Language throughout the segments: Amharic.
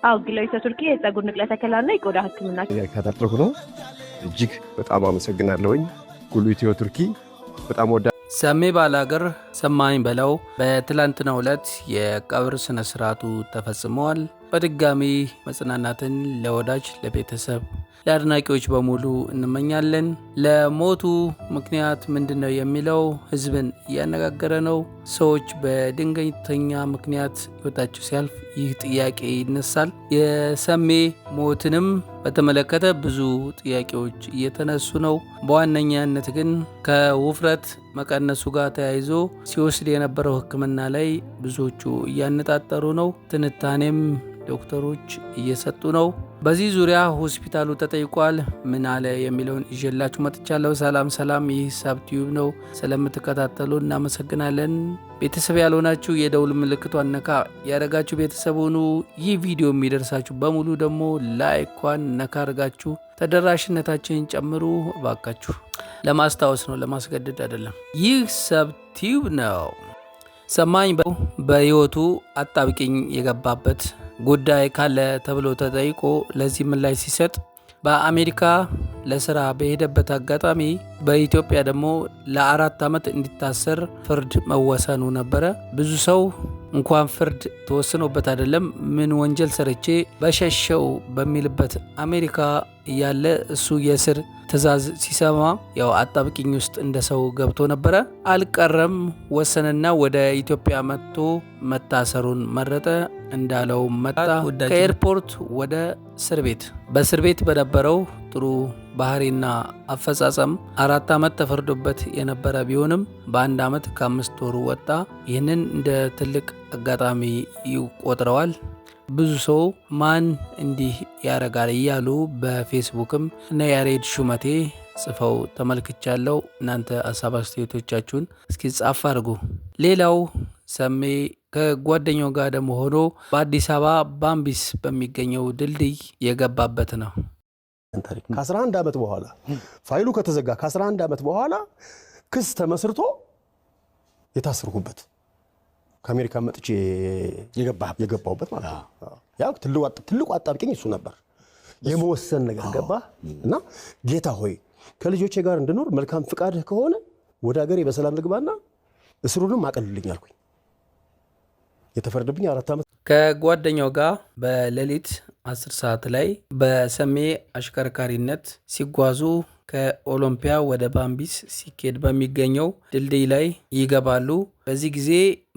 አዎ ግሎይታ ቱርኪ የፀጉር ንቅለ ተከላና የቆዳ ህክምና ያካታተልኩ ነው። እጅግ በጣም አመሰግናለሁኝ። ጉሉኢትዮ ቱርኪ በጣም ወዳ ሰሜ ባላገር ሰማኝ በለው በትላንትናው ዕለት የቀብር ስነ ስርዓቱ ተፈጽሟል። በድጋሚ መጽናናትን ለወዳጅ ለቤተሰብ ለአድናቂዎች በሙሉ እንመኛለን። ለሞቱ ምክንያት ምንድነው የሚለው ህዝብን እያነጋገረ ነው። ሰዎች በድንገተኛ ምክንያት ህይወታቸው ሲያልፍ ይህ ጥያቄ ይነሳል። የሰሜ ሞትንም በተመለከተ ብዙ ጥያቄዎች እየተነሱ ነው። በዋነኛነት ግን ከውፍረት መቀነሱ ጋር ተያይዞ ሲወስድ የነበረው ህክምና ላይ ብዙዎቹ እያነጣጠሩ ነው። ትንታኔም ዶክተሮች እየሰጡ ነው። በዚህ ዙሪያ ሆስፒታሉ ተጠይቋል። ምን አለ የሚለውን ይዤላችሁ መጥቻለሁ። ሰላም፣ ይህ ሳብቲዩብ ነው። ስለምትከታተሉ እናመሰግናለን። ቤተሰብ ያልሆናችሁ የደውል ምልክቷን ነካ ያደረጋችሁ ቤተሰብ ሁኑ። ይህ ቪዲዮ የሚደርሳችሁ በሙሉ ደግሞ ላይኳን ነካ አድርጋችሁ ተደራሽነታችንን ጨምሩ እባካችሁ። ለማስታወስ ነው፣ ለማስገደድ አይደለም። ይህ ሳብቲዩብ ነው። ሰማኝ በህይወቱ አጣብቂኝ የገባበት ጉዳይ ካለ ተብሎ ተጠይቆ ለዚህ ምላሽ ሲሰጥ በአሜሪካ ለስራ በሄደበት አጋጣሚ በኢትዮጵያ ደግሞ ለ4 ዓመት እንዲታሰር ፍርድ መወሰኑ ነበረ። ብዙ ሰው እንኳን ፍርድ ተወስኖበት አይደለም ምን ወንጀል ሰርቼ በሸሸው በሚልበት አሜሪካ እያለ እሱ የእስር ትዕዛዝ ሲሰማ ያው አጣብቂኝ ውስጥ እንደ ሰው ገብቶ ነበረ። አልቀረም፣ ወሰንና ወደ ኢትዮጵያ መጥቶ መታሰሩን መረጠ። እንዳለው መጣ ከኤርፖርት ወደ እስር ቤት። በእስር ቤት በነበረው ጥሩ ባህሪና አፈጻጸም 4 ዓመት ተፈርዶበት የነበረ ቢሆንም በ1 ዓመት ከ5 ወሩ ወጣ። ይህንን እንደ ትልቅ አጋጣሚ ይቆጥረዋል። ብዙ ሰው ማን እንዲህ ያረጋል እያሉ በፌስቡክም እነ ያሬድ ሹመቴ ጽፈው ተመልክቻለሁ። እናንተ ሀሳብ አስተያየቶቻችሁን እስኪ ጻፍ አድርጉ። ሌላው ሰሜ ከጓደኛው ጋር ደግሞ ሆኖ በአዲስ አበባ ባምቢስ በሚገኘው ድልድይ የገባበት ነው። ከ11 ዓመት በኋላ ፋይሉ ከተዘጋ ከ11 ዓመት በኋላ ክስ ተመስርቶ የታሰርኩበት ከአሜሪካ መጥቼ የገባሁበት ማለት ነው። ያው ትልቁ አጣብቂኝ እሱ ነበር። የመወሰን ነገር ገባ እና ጌታ ሆይ ከልጆቼ ጋር እንድኖር መልካም ፍቃድ ከሆነ ወደ ሀገሬ በሰላም ልግባና እስሩንም አቀልልኝ አልኩኝ። የተፈረደብኝ 4 ዓመት። ከጓደኛው ጋር በሌሊት 10 ሰዓት ላይ በሰሜ አሽከርካሪነት ሲጓዙ ከኦሎምፒያ ወደ ባምቢስ ሲኬድ በሚገኘው ድልድይ ላይ ይገባሉ። በዚህ ጊዜ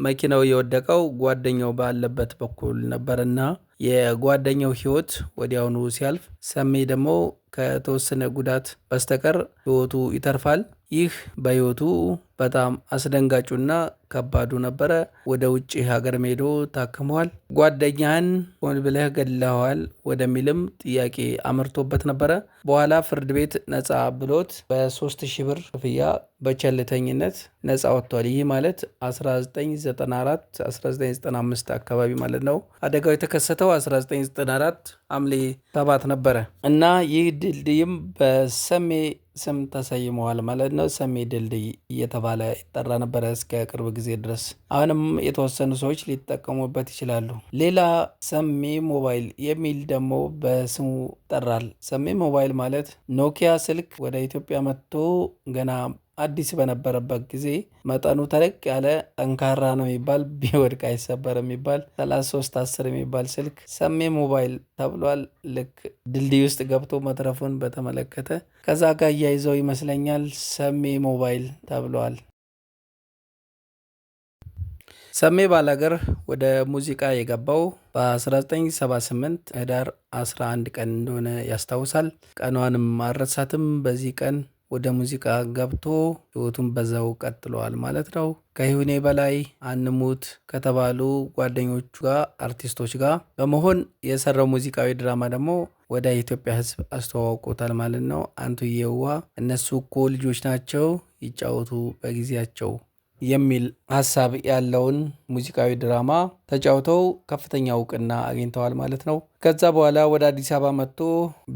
መኪናው የወደቀው ጓደኛው ባለበት በኩል ነበርና የጓደኛው ህይወት ወዲያውኑ ሲያልፍ፣ ሰሜ ደግሞ ከተወሰነ ጉዳት በስተቀር ህይወቱ ይተርፋል። ይህ በህይወቱ በጣም አስደንጋጩና ከባዱ ነበረ። ወደ ውጭ ሀገር ሄዶ ታክሟል። ጓደኛህን ሆን ብለህ ገድለዋል ወደሚልም ጥያቄ አምርቶበት ነበረ። በኋላ ፍርድ ቤት ነፃ ብሎት በ3000 ብር ክፍያ በቸልተኝነት ነፃ ወጥቷል። ይህ ማለት 1994 1995 አካባቢ ማለት ነው። አደጋው የተከሰተው 1994 ሐምሌ 7 ነበረ እና ይህ ድልድይም በሰሜ ስም ተሰይመዋል ማለት ነው። ሰሜ ድልድይ እየተባለ ይጠራ ነበረ እስከ ቅርብ ጊዜ ድረስ። አሁንም የተወሰኑ ሰዎች ሊጠቀሙበት ይችላሉ። ሌላ ሰሜ ሞባይል የሚል ደግሞ በስሙ ይጠራል። ሰሜ ሞባይል ማለት ኖኪያ ስልክ ወደ ኢትዮጵያ መጥቶ ገና አዲስ በነበረበት ጊዜ መጠኑ ተለቅ ያለ ጠንካራ ነው የሚባል ቢወድቅ አይሰበር የሚባል 3310 የሚባል ስልክ ሰሜ ሞባይል ተብሏል። ልክ ድልድይ ውስጥ ገብቶ መትረፉን በተመለከተ ከዛ ጋር እያይዘው ይመስለኛል ሰሜ ሞባይል ተብሏል። ሰሜ ባላገር ወደ ሙዚቃ የገባው በ1978 ህዳር 11 ቀን እንደሆነ ያስታውሳል። ቀኗንም አልረሳትም። በዚህ ቀን ወደ ሙዚቃ ገብቶ ህይወቱን በዛው ቀጥሏል ማለት ነው። ከይሁኔ በላይ አንሙት ከተባሉ ጓደኞቹ ጋር አርቲስቶች ጋር በመሆን የሰራው ሙዚቃዊ ድራማ ደግሞ ወደ ኢትዮጵያ ህዝብ አስተዋውቆታል ማለት ነው። አንቱዬዋ እነሱ እኮ ልጆች ናቸው ይጫወቱ በጊዜያቸው የሚል ሀሳብ ያለውን ሙዚቃዊ ድራማ ተጫውተው ከፍተኛ እውቅና አግኝተዋል ማለት ነው። ከዛ በኋላ ወደ አዲስ አበባ መጥቶ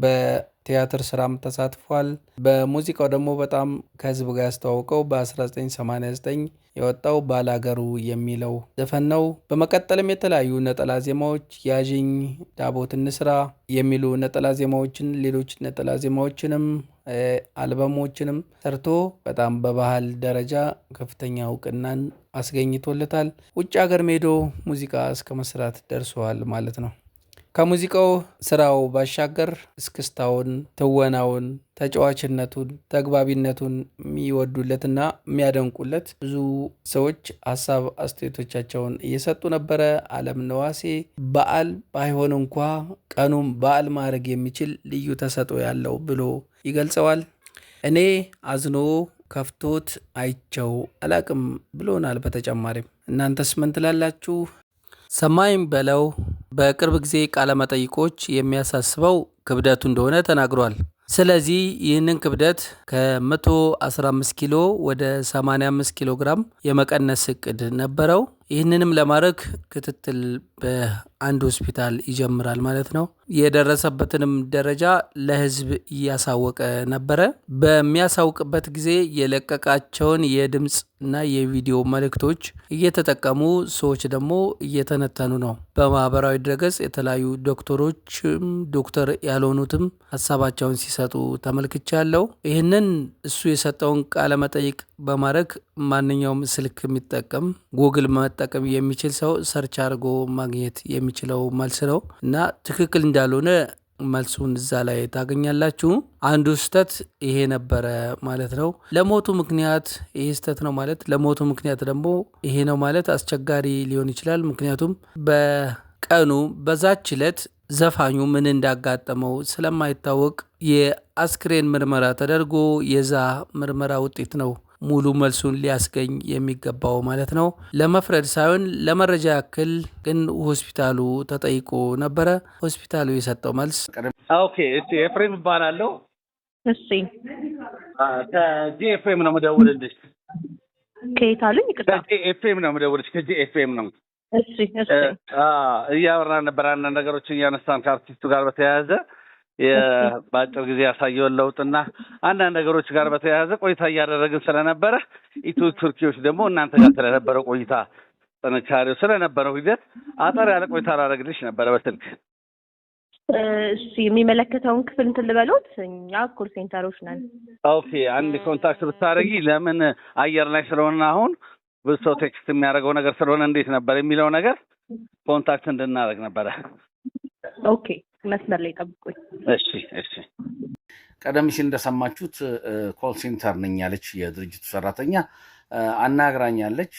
በቲያትር ስራም ተሳትፏል። በሙዚቃው ደግሞ በጣም ከህዝብ ጋር ያስተዋውቀው በ1989 የወጣው ባላገሩ የሚለው ዘፈን ነው። በመቀጠልም የተለያዩ ነጠላ ዜማዎች ያዥኝ፣ ዳቦት እንስራ የሚሉ ነጠላ ዜማዎችን፣ ሌሎች ነጠላ ዜማዎችንም አልበሞችንም ሰርቶ በጣም በባህል ደረጃ ከፍተኛ እውቅናን አስገኝቶለታል። ውጭ ሀገር ሄዶ ሙዚቃ እስከ መስራት ደርሰዋል ማለት ነው። ከሙዚቃው ስራው ባሻገር እስክስታውን፣ ትወናውን፣ ተጫዋችነቱን፣ ተግባቢነቱን የሚወዱለትና የሚያደንቁለት ብዙ ሰዎች ሀሳብ አስተያየቶቻቸውን እየሰጡ ነበረ። አለም ነዋሴ በዓል ባይሆን እንኳ ቀኑም በዓል ማድረግ የሚችል ልዩ ተሰጥኦ ያለው ብሎ ይገልጸዋል። እኔ አዝኖ ከፍቶት አይቸው አላቅም ብሎናል። በተጨማሪም እናንተስ ምን ትላላችሁ? ሰማይም በለው በቅርብ ጊዜ ቃለመጠይቆች የሚያሳስበው ክብደቱ እንደሆነ ተናግሯል። ስለዚህ ይህንን ክብደት ከ115 ኪሎ ወደ 85 ኪሎ ግራም የመቀነስ እቅድ ነበረው። ይህንንም ለማድረግ ክትትል በአንድ ሆስፒታል ይጀምራል ማለት ነው። የደረሰበትንም ደረጃ ለሕዝብ እያሳወቀ ነበረ። በሚያሳውቅበት ጊዜ የለቀቃቸውን የድምፅ እና የቪዲዮ መልእክቶች እየተጠቀሙ ሰዎች ደግሞ እየተነተኑ ነው። በማህበራዊ ድረገጽ የተለያዩ ዶክተሮችም ዶክተር ያልሆኑትም ሀሳባቸውን ሲሰጡ ተመልክቻለሁ። ይህንን እሱ የሰጠውን ቃለ መጠይቅ በማድረግ ማንኛውም ስልክ የሚጠቀም ጉግል መጠቀም የሚችል ሰው ሰርች አድርጎ ማግኘት የሚችለው መልስ ነው እና ትክክል እንዳልሆነ መልሱን እዛ ላይ ታገኛላችሁ። አንዱ ስህተት ይሄ ነበረ ማለት ነው። ለሞቱ ምክንያት ይሄ ስህተት ነው ማለት፣ ለሞቱ ምክንያት ደግሞ ይሄ ነው ማለት አስቸጋሪ ሊሆን ይችላል። ምክንያቱም በቀኑ በዛች ዕለት ዘፋኙ ምን እንዳጋጠመው ስለማይታወቅ የአስክሬን ምርመራ ተደርጎ የዛ ምርመራ ውጤት ነው ሙሉ መልሱን ሊያስገኝ የሚገባው ማለት ነው። ለመፍረድ ሳይሆን ለመረጃ ያክል ግን ሆስፒታሉ ተጠይቆ ነበረ። ሆስፒታሉ የሰጠው መልስ ኦኬ። ኤፍሬም እባላለሁ። እሺ ከጂኤፍኤም ነው የምደውልልሽ። ከየት አሉኝ? ይቅርታ። ከጂኤፍኤም ነው የምደውልልሽ። ከጂኤፍኤም ነው። እሺ እሺ። እያወራን ነበር አንዳንድ ነገሮችን እያነሳን ከአርቲስቱ ጋር በተያያዘ በአጭር ጊዜ ያሳየውን ለውጥና አንዳንድ ነገሮች ጋር በተያያዘ ቆይታ እያደረግን ስለነበረ ኢትዮ ቱርኪዎች ደግሞ እናንተ ጋር ስለነበረው ቆይታ ጥንካሬው ስለነበረው ሂደት አጠር ያለ ቆይታ ላደርግልሽ ነበረ በስልክ። እሺ የሚመለከተውን ክፍል እንትን ልበሎት፣ እኛ ኮል ሴንተሮች ነን። ኦኬ አንድ ኮንታክት ብታደርጊ ለምን አየር ላይ ስለሆነ አሁን ብዙ ሰው ቴክስት የሚያደርገው ነገር ስለሆነ እንዴት ነበር የሚለው ነገር ኮንታክት እንድናደርግ ነበረ። ኦኬ መስመር ላይ ጠብቁኝ። እሺ እሺ። ቀደም ሲል እንደሰማችሁት ኮል ሴንተር ነኝ ያለች የድርጅቱ ሰራተኛ አናግራኛለች።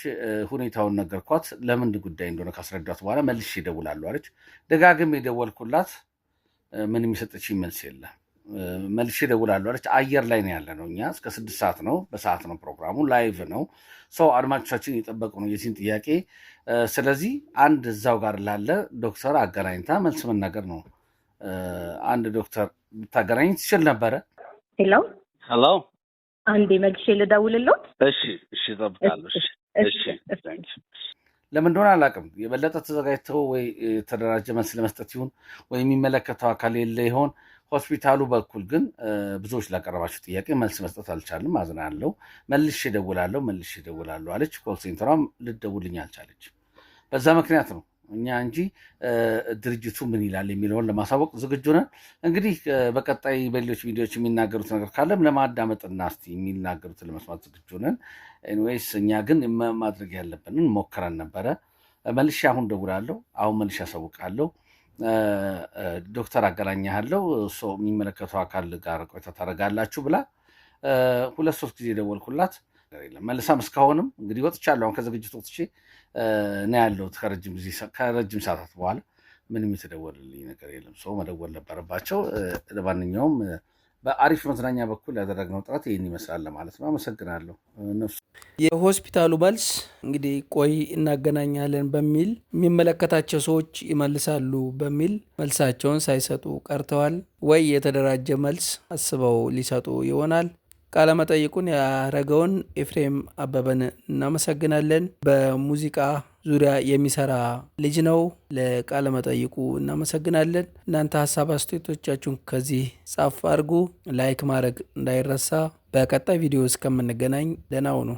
ሁኔታውን ነገርኳት። ለምን ጉዳይ እንደሆነ ካስረዳት በኋላ መልሼ እደውላለሁ አለች። ደጋግሜ የደወልኩላት ምንም የሰጠችኝ መልስ የለም። መልሼ እደውላለሁ አለች። አየር ላይ ነው ያለ ነው። እኛ እስከ 6 ሰዓት ነው፣ በሰዓት ነው ፕሮግራሙ፣ ላይቭ ነው። ሰው አድማጮቻችን እየጠበቁ ነው የዚህን ጥያቄ። ስለዚህ አንድ እዛው ጋር ላለ ዶክተር አገናኝታ መልስ መናገር ነው። አንድ ዶክተር ብታገናኝ ትችል ነበረ። ሄሎ ሄሎ፣ አንዴ መልሼ ልደውልልዎት። እሺ እሺ፣ እጠብቃለሁ። እሺ እሺ። ለምን እንደሆነ አላውቅም። የበለጠ ተዘጋጅተው ወይ የተደራጀ መልስ ለመስጠት ይሁን ወይ የሚመለከተው አካል የለ ይሆን። ሆስፒታሉ በኩል ግን ብዙዎች ላቀረባቸው ጥያቄ መልስ መስጠት አልቻልም። አዝናለሁ። መልሼ እደውላለሁ አለች። ኮል ሴንተሯም ልትደውልኝ አልቻለች። በዛ ምክንያት ነው እኛ እንጂ ድርጅቱ ምን ይላል የሚለውን ለማሳወቅ ዝግጁ ነን። እንግዲህ በቀጣይ በሌሎች ቪዲዮዎች የሚናገሩት ነገር ካለም ለማዳመጥና እስቲ የሚናገሩትን ለመስማት ዝግጁ ነን። ኤኒዌይስ እኛ ግን ማድረግ ያለብንን ሞክረን ነበረ። መልሼ አሁን እደውላለሁ። አሁን መልሼ አሳውቃለሁ። ዶክተር አገናኛለሁ፣ የሚመለከተው አካል ጋር ቆይታ ታደርጋላችሁ ብላ 2-3 ጊዜ ደወልኩላት። መልሳም እስካሁንም እንግዲህ ወጥቻለሁ። አሁን ከዝግጅት ወጥቼ ነው ያለሁት ከረጅም ሰዓታት በኋላ ምንም የተደወልልኝ ነገር የለም። ሰው መደወል ነበረባቸው። ለማንኛውም በአሪፍ መዝናኛ በኩል ያደረግነው ጥረት ይህን ይመስላል ማለት ነው። አመሰግናለሁ። የሆስፒታሉ መልስ እንግዲህ ቆይ እናገናኛለን በሚል የሚመለከታቸው ሰዎች ይመልሳሉ በሚል መልሳቸውን ሳይሰጡ ቀርተዋል። ወይ የተደራጀ መልስ አስበው ሊሰጡ ይሆናል። ቃለመጠይቁን ያደረገውን ኤፍሬም አበበን እናመሰግናለን። በሙዚቃ ዙሪያ የሚሰራ ልጅ ነው። ለቃለመጠይቁ እናመሰግናለን። እናንተ ሀሳብ አስተያየቶቻችሁን ከዚህ ጻፍ አድርጉ። ላይክ ማድረግ እንዳይረሳ። በቀጣይ ቪዲዮ እስከምንገናኝ ደህና ሁኑ።